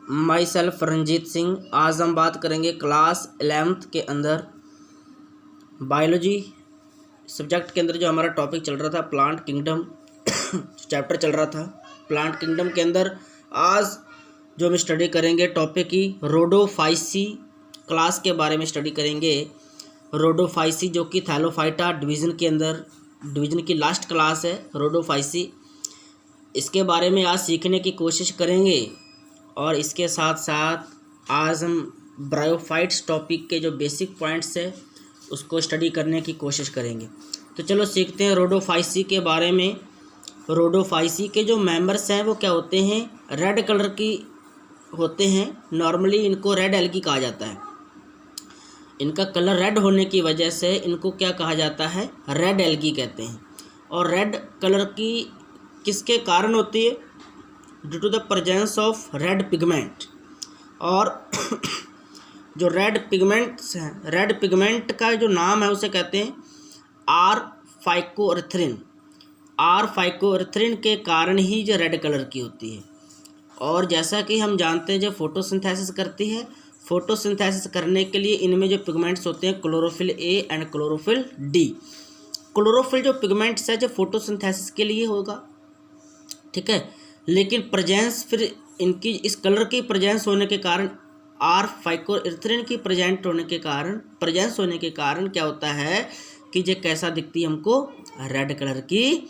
My self Ranjit Singh. आज हम बात करेंगे क्लास 11th के अंदर बायोलॉजी सब्जेक्ट के अंदर जो हमारा टॉपिक चल रहा था प्लांट किंगडम चैप्टर चल रहा था। प्लांट किंगडम के अंदर आज जो हम स्टडी करेंगे टॉपिक की रोडोफाइसी क्लास के बारे में स्टडी करेंगे। रोडोफाइसी जो कि थैलोफाइटा डिवीज़न की लास्ट क्लास है रोडोफाइसी। इसके बारे में आज सीखने की कोशिश करेंगे और इसके साथ साथ आज हम ब्रायोफाइट्स टॉपिक के जो बेसिक पॉइंट्स है उसको स्टडी करने की कोशिश करेंगे। तो चलो सीखते हैं रोडोफाइसी के बारे में। रोडोफाइसी के जो मेंबर्स हैं वो क्या होते हैं, रेड कलर की होते हैं। नॉर्मली इनको रेड एल्गी कहा जाता है। इनका कलर रेड होने की वजह से इनको क्या कहा जाता है, रेड एल्गी कहते हैं। और रेड कलर की किसके कारण होती है, due to the presence of red pigment. और जो रेड पिगमेंट्स हैं, रेड पिगमेंट का जो नाम है उसे कहते हैं आर फाइकोएरिथ्रिन। आर फाइकोएरिथ्रिन के कारण ही जो रेड कलर की होती है। और जैसा कि हम जानते हैं जो फोटोसिंथेसिस करती है, फोटोसिंथेसिस करने के लिए इनमें जो पिगमेंट्स होते हैं chlorophyll A and chlorophyll D. Chlorophyll जो पिगमेंट्स है जो फोटोसिंथेसिस के लिए होगा, ठीक है। लेकिन प्रेजेंस फिर इनकी इस कलर की प्रेजेंस होने के कारण, आर फाइकोएरिथ्रिन की प्रेजेंस होने के कारण क्या होता है कि जो कैसा दिखती है, हमको रेड कलर की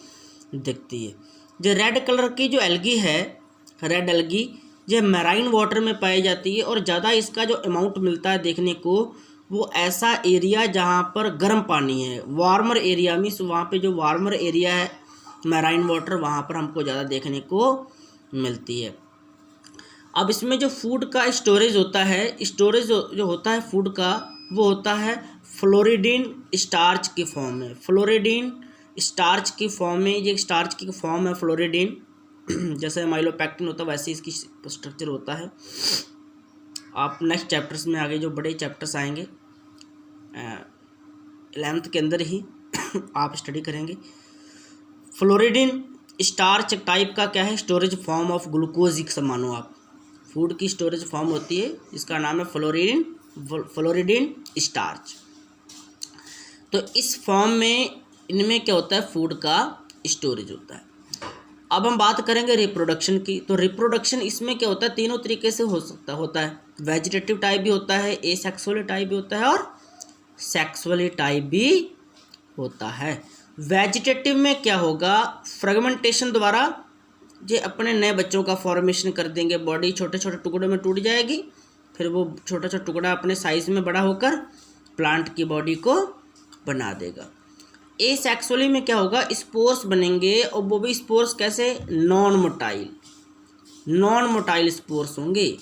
दिखती है। जो रेड कलर की जो एल्गी है, रेड एल्गी जो मैराइन वाटर में पाई जाती है और ज़्यादा इसका जो अमाउंट मिलता है देखने को वो ऐसा एरिया जहाँ पर गर्म पानी है, वार्मर एरिया मीन्स वहाँ पे जो वार्मर एरिया है मैराइन वाटर, वहाँ पर हमको ज़्यादा देखने को मिलती है। अब इसमें जो फूड का स्टोरेज होता है, स्टोरेज जो होता है फूड का वो होता है फ्लोरिडीन स्टार्च की फॉर्म में। फ्लोरिडीन स्टार्च की फॉर्म में, ये स्टार्च की फॉर्म है फ्लोरिडीन। जैसे माइलोपैक्टिन होता है वैसे इसकी स्ट्रक्चर होता है। आप नेक्स्ट चैप्टर्स में आगे जो बड़े चैप्टर्स आएंगे 11th के अंदर ही आप स्टडी करेंगे। फ्लोरिडीन स्टार्च टाइप का क्या है, स्टोरेज फॉर्म ऑफ ग्लूकोज एक मानो आप, फूड की स्टोरेज फॉर्म होती है, इसका नाम है फ्लोरिडीन स्टार्च। तो इस फॉर्म में इनमें क्या होता है, फूड का स्टोरेज होता है। अब हम बात करेंगे रिप्रोडक्शन की। तो रिप्रोडक्शन इसमें क्या होता है, तीनों तरीके से होता है। वेजिटेटिव टाइप भी होता है, एसेक्सुअल टाइप भी होता है और सेक्सुअल टाइप भी होता है। वेजिटेटिव में क्या होगा, फ्रेगमेंटेशन द्वारा जो अपने नए बच्चों का फॉर्मेशन कर देंगे, बॉडी छोटे छोटे टुकड़ों में टूट जाएगी, फिर वो छोटा छोटा टुकड़ा अपने साइज में बड़ा होकर प्लांट की बॉडी को बना देगा। एसेक्सुअली में क्या होगा, स्पोर्स बनेंगे और वो भी स्पोर्स कैसे, नॉन मोटाइल स्पोर्स होंगे,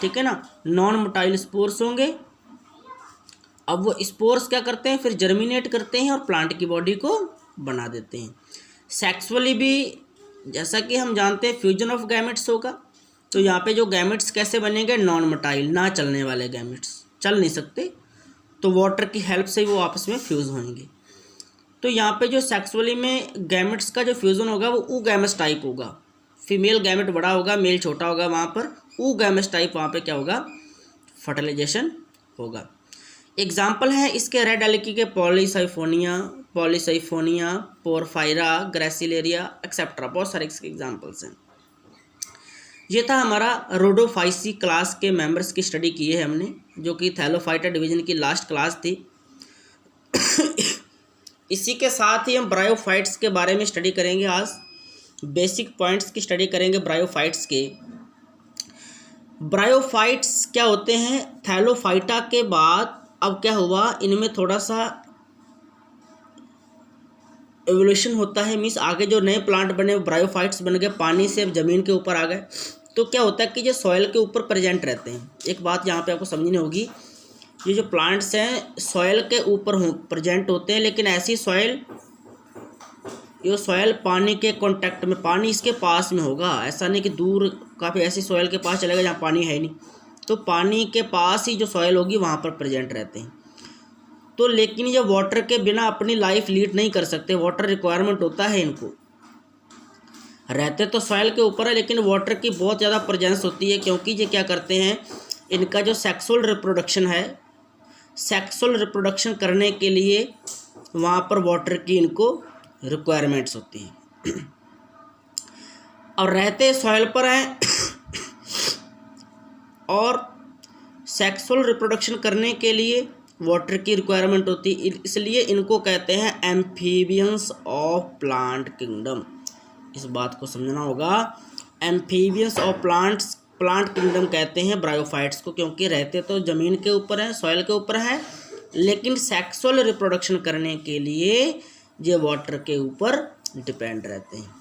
ठीक है ना, नॉन मोटाइल स्पोर्स होंगे। अब वो स्पोर्स क्या करते हैं, फिर जर्मिनेट करते हैं और प्लांट की बॉडी को बना देते हैं। सेक्सुअली भी जैसा कि हम जानते हैं फ्यूजन ऑफ गैमेट्स होगा। तो यहाँ पे जो गैमेट्स कैसे बनेंगे, नॉन मोटाइल, ना चलने वाले गैमेट्स, चल नहीं सकते, तो वाटर की हेल्प से वो आपस में फ्यूज होंगे। तो यहाँ पे जो सेक्सुअली में गैमेट्स का जो फ्यूज़न होगा वो ऊ गैमेट्स टाइप होगा। फीमेल गैमेट बड़ा होगा, मेल छोटा होगा, वहाँ पर ऊ गैमेट्स टाइप, वहाँ पे क्या होगा, फर्टिलाइजेशन होगा। एग्जाम्पल है इसके रेड एल्गी के पॉलीसाइफोनिया, पोरफायरा, ग्रेसिलेरिया एक्सेट्रा, बहुत सारे इसके एग्जाम्पल्स हैं। ये था हमारा रोडोफाइसी क्लास के मेंबर्स की स्टडी की है हमने, जो कि थैलोफाइटा डिवीज़न की लास्ट क्लास थी। इसी के साथ ही हम ब्रायोफाइट्स के बारे में स्टडी करेंगे। आज बेसिक पॉइंट्स की स्टडी करेंगे ब्रायोफाइट्स के। ब्रायोफाइट्स क्या होते हैं, थैलोफाइटा के बाद अब क्या हुआ, इनमें थोड़ा सा एवोल्यूशन होता है, मीन्स आगे जो नए प्लांट बने ब्रायोफाइट्स बन गए, पानी से अब ज़मीन के ऊपर आ गए। तो क्या होता है कि ये सॉइल के ऊपर प्रेजेंट रहते हैं। एक बात यहाँ पे आपको समझनी होगी, ये जो प्लांट्स हैं सॉइल के ऊपर प्रेजेंट होते हैं, लेकिन ऐसी सॉइल, ये सॉइल पानी के कांटेक्ट में, पानी इसके पास में होगा, ऐसा नहीं कि दूर काफ़ी ऐसी सॉइल के पास चलेगा जहाँ पानी है नहीं। तो पानी के पास ही जो सॉइल होगी वहाँ पर प्रेजेंट रहते हैं। तो लेकिन ये वाटर के बिना अपनी लाइफ लीड नहीं कर सकते, वाटर रिक्वायरमेंट होता है इनको। रहते तो सॉइल के ऊपर है, लेकिन वाटर की बहुत ज़्यादा प्रेजेंस होती है, क्योंकि ये क्या करते हैं, इनका जो सेक्सुअल रिप्रोडक्शन है, सेक्सुअल रिप्रोडक्शन करने के लिए वहाँ पर वाटर की इनको रिक्वायरमेंट्स होती है। और रहते सॉइल पर हैं और सेक्सुअल रिप्रोडक्शन करने के लिए वाटर की रिक्वायरमेंट होती है, इसलिए इनको कहते हैं एम्फीबियंस ऑफ प्लांट किंगडम। इस बात को समझना होगा, एम्फीबियंस ऑफ प्लांट किंगडम कहते हैं ब्रायोफाइट्स को, क्योंकि रहते तो ज़मीन के ऊपर है, सॉइल के ऊपर है, लेकिन सेक्सुअल रिप्रोडक्शन करने के लिए ये वाटर के ऊपर डिपेंड रहते हैं।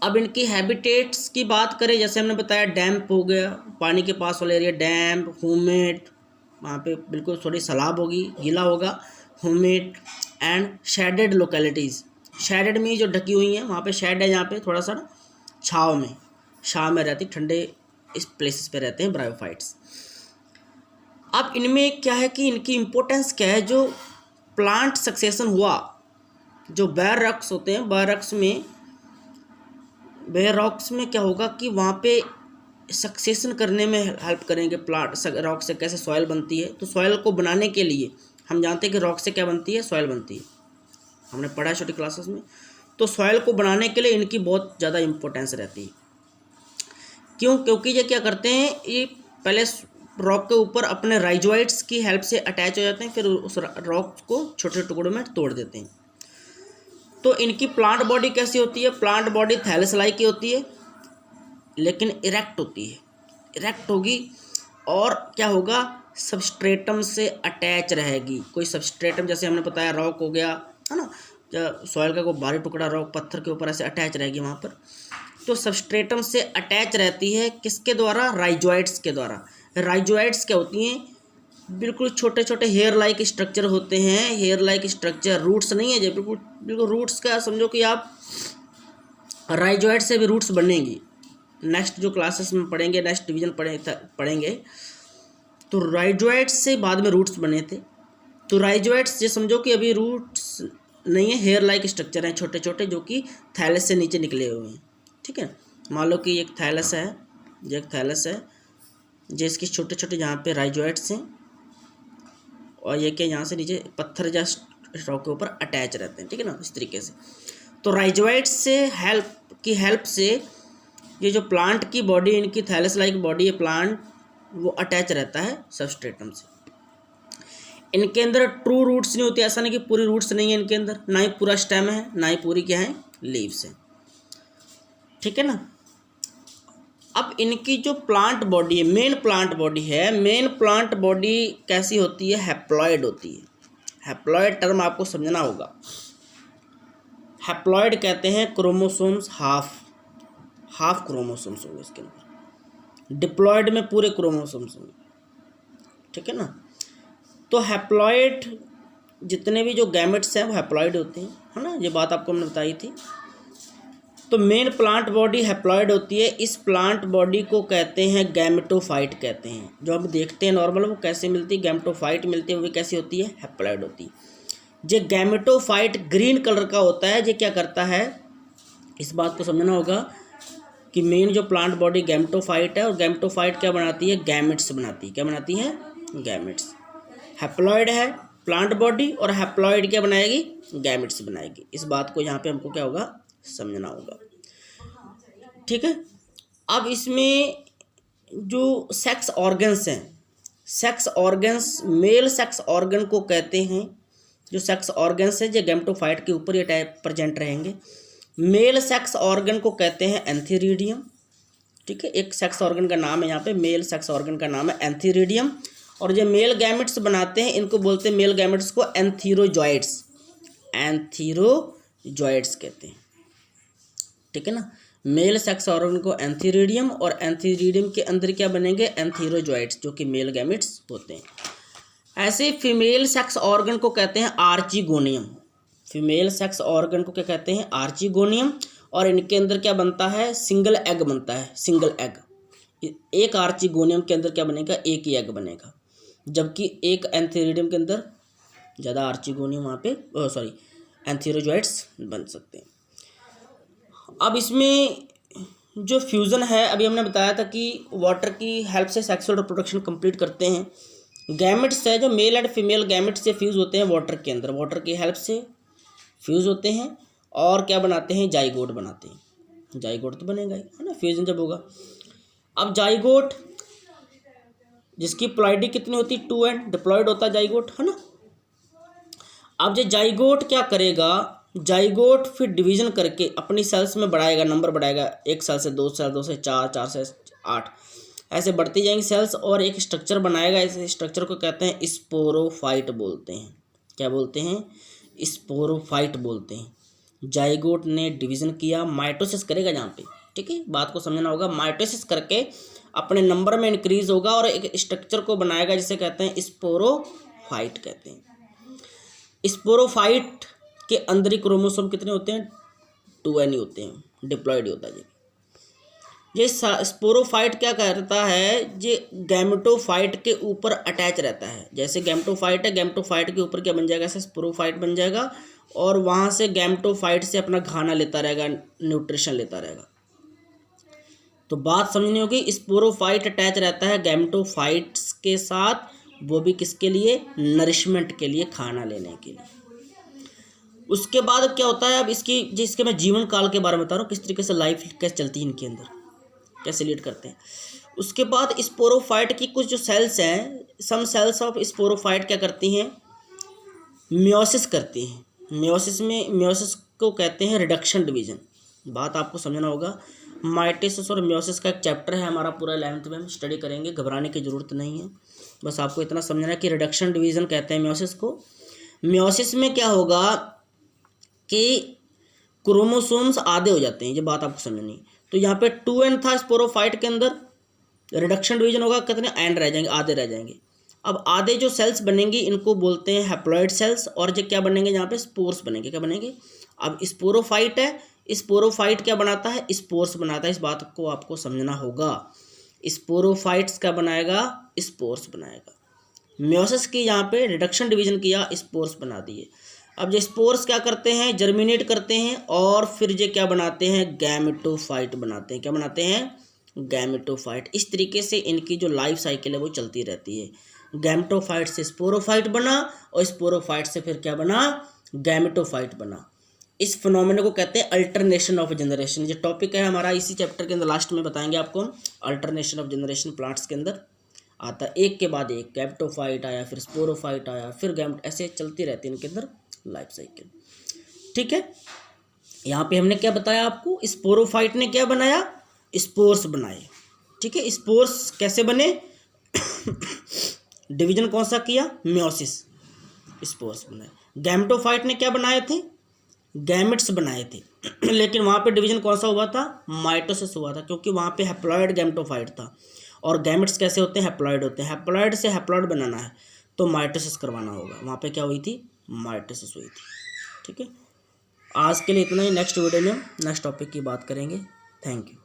अब इनकी हैबिटेट्स की बात करें, जैसे हमने बताया डैम्प हो गया, पानी के पास वाला एरिया डैम्प, ह्यूमिड, वहाँ पे बिल्कुल थोड़ी सलाब होगी, गीला होगा, humid and shaded localities, shaded में जो ढकी हुई हैं, वहाँ पे शेड है, यहाँ पे थोड़ा सा छाँव में रहती, ठंडे इस प्लेसेस पे रहते हैं ब्रायोफाइट्स। अब इनमें क्या है कि इनकी इम्पोर्टेंस क्या है, जो प्लांट सक्सेशन हुआ, जो बेयर रॉक्स होते हैं, बेयर रॉक्स में क्या होगा कि वहाँ पे सक्सेशन करने में हेल्प करेंगे प्लांट, रॉक से कैसे सॉइल बनती है। तो सॉइल को बनाने के लिए हम जानते हैं कि रॉक से क्या बनती है, सॉइल बनती है, हमने पढ़ा है छोटी क्लासेस में। तो सॉइल को बनाने के लिए इनकी बहुत ज़्यादा इम्पोर्टेंस रहती है। क्यों? क्योंकि ये क्या करते हैं, ये पहले रॉक के ऊपर अपने राइजोइड्स की हेल्प से अटैच हो जाते हैं, फिर उस रॉक को छोटे टुकड़ों में तोड़ देते हैं। तो इनकी प्लांट बॉडी कैसी होती है, प्लांट बॉडी थैलेस लाइक की होती है, लेकिन इरेक्ट होती है, इरेक्ट होगी, और क्या होगा, सबस्ट्रेटम से अटैच रहेगी। कोई सबस्ट्रेटम, जैसे हमने बताया रॉक हो गया है ना, सॉइल का कोई भारी टुकड़ा रॉक पत्थर के ऊपर ऐसे अटैच रहेगी वहाँ पर, तो सबस्ट्रेटम से अटैच रहती है, किसके द्वारा, राइजोइड्स के द्वारा। राइजोइड्स क्या होती हैं, बिल्कुल छोटे छोटे हेयर लाइक स्ट्रक्चर होते हैं, हेयर लाइक स्ट्रक्चर, रूट्स नहीं है, जो बिल्कुल रूट्स का समझो कि आप राइजोइड से भी रूट्स बनेंगी। नेक्स्ट जो क्लासेस में पढ़ेंगे, नेक्स्ट डिवीजन पढ़ेंगे, तो राइजोइड्स से बाद में रूट्स बने थे। तो राइजोइड्स ये समझो कि अभी रूट्स नहीं है, हेयर लाइक स्ट्रक्चर हैं छोटे छोटे, जो कि थैलस से नीचे निकले हुए हैं। ठीक है, मान लो कि एक थैलस है, ये एक थैलस है, जिसके छोटे छोटे यहाँ पे राइजोइड्स हैं, और ये क्या यहाँ से नीचे पत्थर या रॉक के ऊपर अटैच रहते हैं। ठीक है ना, इस तरीके से। तो राइजोइड्स से हेल्प से ये जो प्लांट की बॉडी, इनकी थैलस लाइक बॉडी है प्लांट, वो अटैच रहता है सबस्ट्रेटम से। इनके अंदर ट्रू रूट्स नहीं होती, ऐसा नहीं कि पूरी रूट्स नहीं है इनके अंदर, ना ही पूरा स्टेम है, ना ही पूरी क्या है, लीव्स है। ठीक है ना। अब इनकी जो प्लांट बॉडी है, मेन प्लांट बॉडी कैसी होती है, हैप्लॉइड होती है। हैप्लॉइड टर्म आपको समझना होगा। हैप्लॉइड कहते हैं क्रोमोसोम्स हाफ क्रोमोसोम्स होंगे इसके अंदर, डिप्लॉइड में पूरे क्रोमोसोम्स होंगे। ठीक है ना। तो हैप्लॉइड जितने भी जो गैमेट्स हैं वो हैप्लॉइड होते हैं, है ना, ये बात आपको हमने बताई थी। तो मेन प्लांट बॉडी हैप्लॉइड होती है। इस प्लांट बॉडी को कहते हैं गैमेटोफाइट कहते हैं। जो हम देखते हैं नॉर्मल, वो कैसे मिलती है, गैमेटोफाइट मिलती है, वो कैसी होती है, हैप्लॉइड होती है। ये गैमेटोफाइट ग्रीन कलर का होता है। ये क्या करता है, इस बात को समझना होगा कि मेन जो प्लांट बॉडी गैमेटोफाइट है, और गैमेटोफाइट क्या बनाती है, गैमेट्स बनाती है। क्या बनाती है, गैमेट्स। हैप्लॉइड है प्लांट बॉडी, और हैप्लॉइड क्या बनाएगी, गैमेट्स बनाएगी। इस बात को यहाँ पे हमको क्या होगा, समझना होगा। ठीक है। अब इसमें जो सेक्स ऑर्गन्स हैं, sex organs, male sex organ को कहते हैं, जो सेक्स ऑर्गन्स है, जो गैमेटोफाइट के ऊपर ये टाइप प्रेजेंट रहेंगे। मेल सेक्स ऑर्गन को कहते हैं एंथीरिडियम। ठीक है, एक सेक्स ऑर्गन का नाम है यहाँ पे, मेल सेक्स ऑर्गन का नाम है एंथीरिडियम। और जो मेल गैमेट्स बनाते हैं, इनको बोलते हैं, मेल गैमेट्स को एंथीरोजॉइड्स कहते हैं। ठीक है ना। मेल सेक्स ऑर्गन को एंथीरिडियम, और एंथीरिडियम के अंदर क्या बनेंगे, एंथीरोजॉइड्स, जो कि मेल गैमेट्स होते हैं। ऐसे फीमेल सेक्स ऑर्गन को कहते हैं आर्चिगोनियम। फीमेल सेक्स ऑर्गन को क्या कहते हैं, आर्चिगोनियम। और इनके अंदर क्या बनता है, सिंगल एग बनता है, सिंगल एग। एक आर्चिगोनियम के अंदर क्या बनेगा, एक ही एग बनेगा, जबकि एक एंथीरिडियम के अंदर ज़्यादा आर्चिगोनियम वहाँ पे एंथीरोजॉइड्स बन सकते हैं। अब इसमें जो फ्यूज़न है, अभी हमने बताया था कि वाटर की हेल्प से सेक्सुअल रिप्रोडक्शन कंप्लीट करते हैं। गैमेट्स है जो मेल एंड फीमेल गैमेट्स से फ्यूज़ होते हैं वाटर के अंदर, वाटर की हेल्प से फ्यूज़ होते हैं और क्या बनाते हैं, जाइगोट बनाते हैं। जाइगोट तो बनेगा ही, है ना, फ्यूजन जब होगा। अब जाइगोट जिसकी प्लॉइडी कितनी होती है, 2n, डिप्लॉयड होता है जाइगोट, है ना। अब जो जाइगोट क्या करेगा, जाइगोट फिर डिवीजन करके अपनी सेल्स में बढ़ाएगा, नंबर बढ़ाएगा, 1 सेल से 2 सेल, 2 से 4, 4 से 8, ऐसे बढ़ती जाएंगी सेल्स और एक स्ट्रक्चर बनाएगा। इस स्ट्रक्चर को कहते हैं स्पोरोफाइट बोलते हैं। क्या बोलते हैं, स्पोरोफाइट बोलते हैं। जाइगोट ने डिवीजन किया, माइटोसिस करेगा जहाँ पे, ठीक है, बात को समझना होगा। माइटोसिस करके अपने नंबर में इंक्रीज होगा और एक स्ट्रक्चर को बनाएगा जिसे कहते हैं स्पोरोफाइट कहते हैं। स्पोरोफाइट के अंदर ही क्रोमोसोम कितने होते हैं, 2n ही होते हैं, डिप्लॉयड होता है। ये स्पोरोफाइट क्या करता है, ये गैमेटोफाइट के ऊपर अटैच रहता है। जैसे गैमेटोफाइट है, गैमेटोफाइट के ऊपर क्या बन जाएगा, ऐसे स्पोरोफाइट बन जाएगा और वहाँ से गैमेटोफाइट से अपना खाना लेता रहेगा, न्यूट्रिशन लेता रहेगा। तो बात समझनी होगी, स्पोरोफाइट अटैच रहता है गैमेटोफाइट्स के साथ, वो भी किसके लिए, नरिशमेंट के लिए, खाना लेने के लिए। उसके बाद क्या होता है, अब जिसके मैं जीवन काल के बारे में बता रहा हूँ, किस तरीके से लाइफ कैसे चलती है इनके अंदर, कैसे लीड करते हैं। उसके बाद स्पोरोफाइट की कुछ जो सेल्स हैं, सम सेल्स ऑफ स्पोरोफाइट क्या करती हैं, मियोसिस करती हैं। मियोसिस को कहते हैं रिडक्शन डिवीजन। बात आपको समझना होगा, माइटोसिस और मियोसिस का एक चैप्टर है हमारा पूरा 11th में, हम स्टडी करेंगे, घबराने की ज़रूरत नहीं है। बस आपको इतना समझना है कि रिडक्शन डिवीज़न कहते हैं मियोसिस को। मियोसिस में क्या होगा कि क्रोमोसोम्स आधे हो जाते हैं, ये बात आपको समझनी। तो यहाँ पे 2n था स्पोरोफाइट के अंदर, रिडक्शन डिवीजन होगा, कितने एंड रह जाएंगे, आधे रह जाएंगे। अब आधे जो सेल्स बनेंगी इनको बोलते हैं हैप्लॉइड सेल्स, और जो क्या बनेंगे यहाँ पे, स्पोर्स बनेंगे। क्या बनेंगे, अब स्पोरोफाइट है, स्पोरोफाइट क्या बनाता है, स्पोर्स बनाता है। इस बात को आपको समझना होगा, स्पोरोफाइट्स क्या बनाएगा, स्पोर्स बनाएगा। मियोसिस की यहाँ पे रिडक्शन डिवीजन किया, स्पोर्स बना दिए। अब ये स्पोर्स क्या करते हैं, जर्मिनेट करते हैं और फिर ये क्या बनाते हैं, गैमेटोफाइट बनाते हैं। क्या बनाते हैं, गैमेटोफाइट। इस तरीके से इनकी जो लाइफ साइकिल है वो चलती रहती है। गैमेटोफाइट से स्पोरोफाइट बना और स्पोरोफाइट से फिर क्या बना, गैमेटोफाइट बना। इस फिनोमेना को कहते हैं अल्टरनेशन ऑफ जनरेशन। ये टॉपिक है हमारा, इसी चैप्टर के अंदर लास्ट में बताएंगे आपको। अल्टरनेशन ऑफ जनरेशन प्लांट्स के अंदर आता है, एक के बाद एक, गैमेटोफाइट आया, फिर स्पोरोफाइट आया, फिर गैमेट, ऐसे चलती रहती है इनके अंदर लाइफ साइकिल, ठीक है। यहाँ पे हमने क्या बताया आपको, स्पोरोफाइट ने क्या बनाया, स्पोर्स बनाए, ठीक है। स्पोर्स कैसे बने, डिवीजन कौन सा किया, मियोसिस, स्पोर्स बनाए। गैमेटोफाइट ने क्या बनाए थे, गैमेट्स बनाए थे लेकिन वहाँ पे डिवीजन कौन सा हुआ था, माइटोसिस हुआ था, क्योंकि वहाँ पे हैप्लॉइड गैमेटोफाइट था और गैमेट्स कैसे होते हैं, हैप्लॉइड होते हैं। हैप्लॉइड से हैप्लॉइड बनाना है तो माइटोसिस करवाना होगा। वहाँ पे क्या हुई थी, माइटोसिस हुई थी, ठीक है। आज के लिए इतना ही, नेक्स्ट वीडियो में नेक्स्ट टॉपिक की बात करेंगे। Thank you.